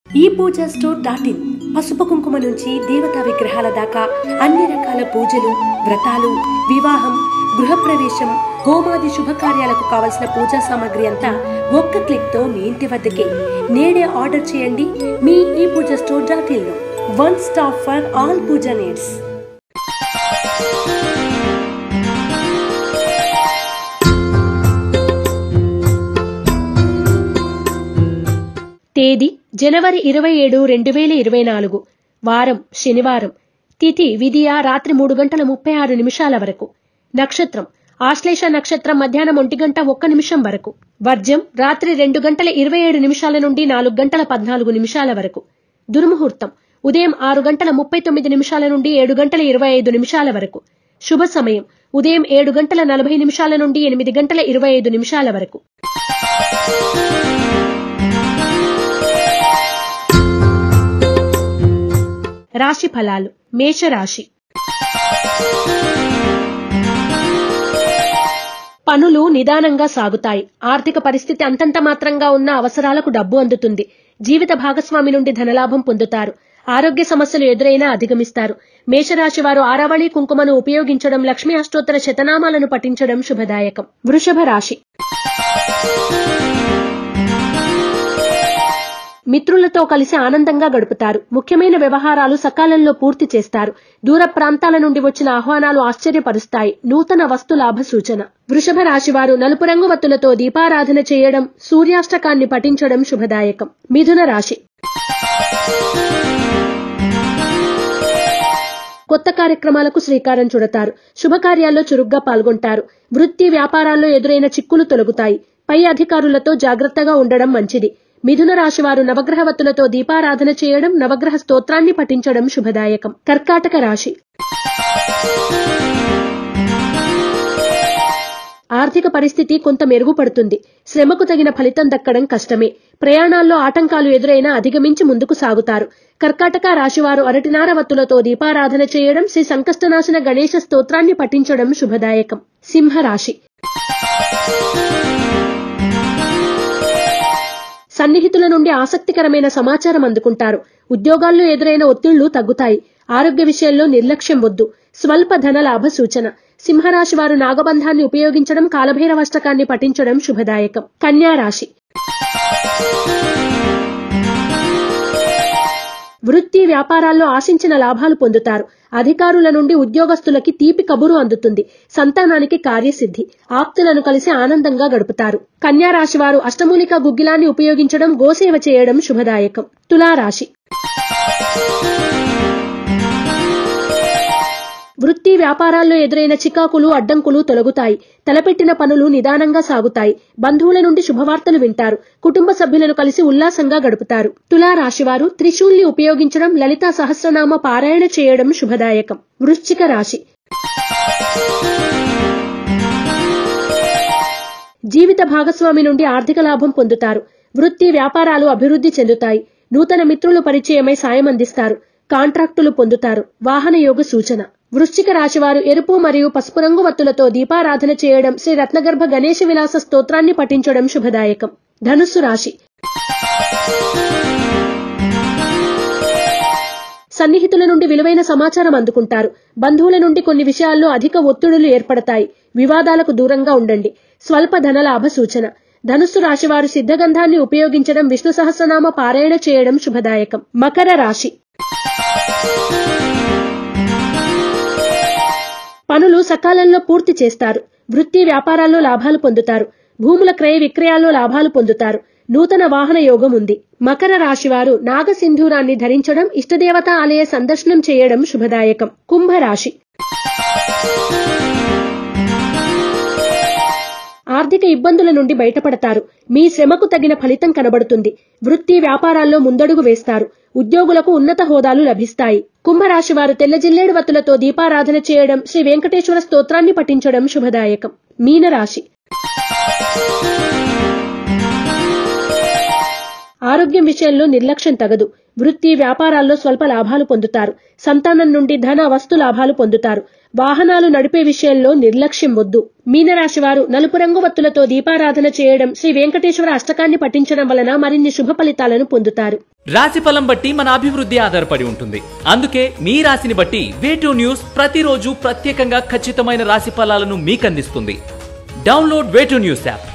ePoojaStore.in పసుపు కుంకుమ నుంచి దేవతా విగ్రహాల దాకా అన్ని రకాల పూజలు, వ్రతాలు, వివాహం, గృహప్రవేశం, హోమాది శుభకార్యాలకు కావలసిన పూజా సామాగ్రి అంతా ఒక్క క్లిక్ తో మీ ఇంటి వద్దకే. నేడే ఆర్డర్ చేయండి మీ ePoojaStore.in లో. One stop for all puja needs. తేదీ జనవరి 27, 2024. వారం శనివారం. తిథి విదియ రాత్రి 3:36 వరకు. నక్షత్రం ఆశ్లేష నక్షత్రం మధ్యాహ్నం 1:01 వరకు. వర్జం రాత్రి 2:27 నుండి 4:14 వరకు. దుర్ముహూర్తం ఉదయం 6:39 నుండి 7:25 వరకు. శుభ సమయం ఉదయం 7:40 నుండి 8:25 వరకు. రాశి ఫలాలు. మేషరాశి. పనులు నిదానంగా సాగుతాయి. ఆర్థిక పరిస్థితి అంతంత మాత్రంగా ఉన్న అవసరాలకు డబ్బు అందుతుంది. జీవిత భాగస్వామి నుండి ధనలాభం పొందుతారు. ఆరోగ్య సమస్యలు ఎదురైనా అధిగమిస్తారు. మేషరాశి వారు ఆరావళి కుంకుమను ఉపయోగించడం, లక్ష్మీ అష్టోత్తర శతనామాలను పఠించడం శుభదాయకం. వృషభ రాశి. మిత్రులతో కలిసి ఆనందంగా గడుపుతారు. ముఖ్యమైన వ్యవహారాలు సకాలంలో పూర్తి చేస్తారు. దూర ప్రాంతాల నుండి వచ్చిన ఆహ్వానాలు ఆశ్చర్యపరుస్తాయి. నూతన వస్తు లాభ సూచన. వృషభ రాశి వారు నలుపు రంగు వత్తులతో దీపారాధన చేయడం, సూర్యాష్టకాన్ని పఠించడం శుభదాయకం. మిథున రాశి. కొత్త కార్యక్రమాలకు శ్రీకారం చుడతారు. శుభకార్యాల్లో చురుగ్గా పాల్గొంటారు. వృత్తి వ్యాపారాల్లో ఎదురైన చిక్కులు తొలగుతాయి. పై అధికారులతో జాగ్రత్తగా ఉండడం మంచిది. మిథున రాశి వారు నవగ్రహ వత్తులతో దీపారాధన చేయడం, నవగ్రహ స్తోత్రాన్ని పఠించడం శుభదాయకం. కర్కాటక రాశి. ఆర్థిక పరిస్థితి కొంత మెరుగుపడుతుంది. శ్రమకు తగిన ఫలితం దక్కడం కష్టమే. ప్రయాణాల్లో ఆటంకాలు ఎదురైనా అధిగమించి ముందుకు సాగుతారు. కర్కాటక రాశివారు అరటినార వత్తులతో దీపారాధన చేయడం, శ్రీ సంకష్టనాశన గణేశ స్తోత్రాన్ని పఠించడం శుభదాయకం. సింహరాశి. సన్నిహితుల నుండి ఆసక్తికరమైన సమాచారం అందుకుంటారు. ఉద్యోగాల్లో ఎదురైన ఒత్తిళ్లు తగ్గుతాయి. ఆరోగ్య విషయంలో నిర్లక్ష్యం వద్దు. స్వల్ప ధన లాభ సూచన. సింహరాశి వారు నాగబంధాన్ని ఉపయోగించడం, కాలభైరవాష్టకాన్ని పఠించడం శుభదాయకం. కన్యా రాశి. వృత్తి వ్యాపారాల్లో ఆశించిన లాభాలు పొందుతారు. అధికారుల నుండి ఉద్యోగస్తులకి తీపి కబురు అందుతుంది. సంతానానికి కార్యసిద్ధి. ఆప్తులను కలిసి ఆనందంగా గడుపుతారు. కన్యా రాశి వారు అష్టమూలిక గుగ్గిలాన్ని ఉపయోగించడం, గోసేవ చేయడం శుభదాయకం. తులారాశి. వృత్తి వ్యాపారాల్లో ఎదురైన చికాకులు, అడ్డంకులు తొలగుతాయి. తలపెట్టిన పనులు నిదానంగా సాగుతాయి. బంధువుల నుండి శుభవార్తలు వింటారు. కుటుంబ సభ్యులను కలిసి ఉల్లాసంగా గడుపుతారు. తులారాశివారు త్రిశూల్ని ఉపయోగించడం, లలితా సహస్రనామ పారాయణ చేయడం శుభదాయకం. వృశ్చిక రాశి. జీవిత భాగస్వామి నుండి ఆర్థిక లాభం పొందుతారు. వృత్తి వ్యాపారాలు అభివృద్ధి చెందుతాయి. నూతన మిత్రులు పరిచయమై సాయం అందిస్తారు. కాంట్రాక్టులు పొందుతారు. వాహన యోగ సూచన. వృశ్చిక రాశివారు ఎరుపు మరియు పసుపు రంగు వత్తులతో దీపారాధన చేయడం, శ్రీ రత్నగర్భ గణేశ విలాస స్తోత్రాన్ని పఠించడం శుభదాయకం. ధనుస్సు రాశి. సన్నిహితుల నుండి విలువైన సమాచారం అందుకుంటారు. బంధువుల నుండి కొన్ని విషయాల్లో అధిక ఒత్తిడులు ఏర్పడతాయి. వివాదాలకు దూరంగా ఉండండి. స్వల్ప ధనలాభ సూచన. ధనుస్సు రాశివారు సిద్ధగంధాన్ని ఉపయోగించడం, విష్ణు సహస్రనామ పారాయణ చేయడం శుభదాయకం. మకర రాశి. పనులు సకాలంలో పూర్తి చేస్తారు. వృత్తి వ్యాపారాల్లో లాభాలు పొందుతారు. భూముల క్రయ విక్రయాల్లో లాభాలు పొందుతారు. నూతన వాహన యోగం ఉంది. మకర రాశివారు నాగసింధూరాన్ని ధరించడం, ఇష్టదేవతా ఆలయ సందర్శనం చేయడం శుభదాయకం. కుంభరాశి. ఆర్థిక ఇబ్బందుల నుండి బయటపడతారు. మీ శ్రమకు తగిన ఫలితం కనబడుతుంది. వృత్తి వ్యాపారాల్లో ముందడుగు వేస్తారు. ఉద్యోగులకు ఉన్నత హోదాలు లభిస్తాయి. కుంభరాశి వారు తెల్ల జిల్లేడు వత్తులతో దీపారాధన చేయడం, శ్రీ వెంకటేశ్వర స్తోత్రాన్ని పఠించడం శుభదాయకం. మీనరాశి. ఆరోగ్యం విషయంలో నిర్లక్ష్యం తగదు. వృత్తి వ్యాపారాల్లో స్వల్ప లాభాలు పొందుతారు. సంతానం నుండి ధన వస్తు లాభాలు పొందుతారు. వాహనాలు నడిపే విషయంలో నిర్లక్ష్యం వద్దు. మీనరాశి వారు నలుపు రంగు వత్తులతో దీపారాధన చేయడం, శ్రీ వెంకటేశ్వర అష్టకాన్ని పఠించడం వలన మరిన్ని శుభ ఫలితాలను పొందుతారు. రాశి ఫలం బట్టి మన అభివృద్ధి ఆధారపడి ఉంటుంది. అందుకే మీ రాశిని బట్టి వే2 న్యూస్ ప్రతిరోజు ప్రత్యేకంగా ఖచ్చితమైన రాశి ఫలాలను మీకు అందిస్తుంది. Download way two news app.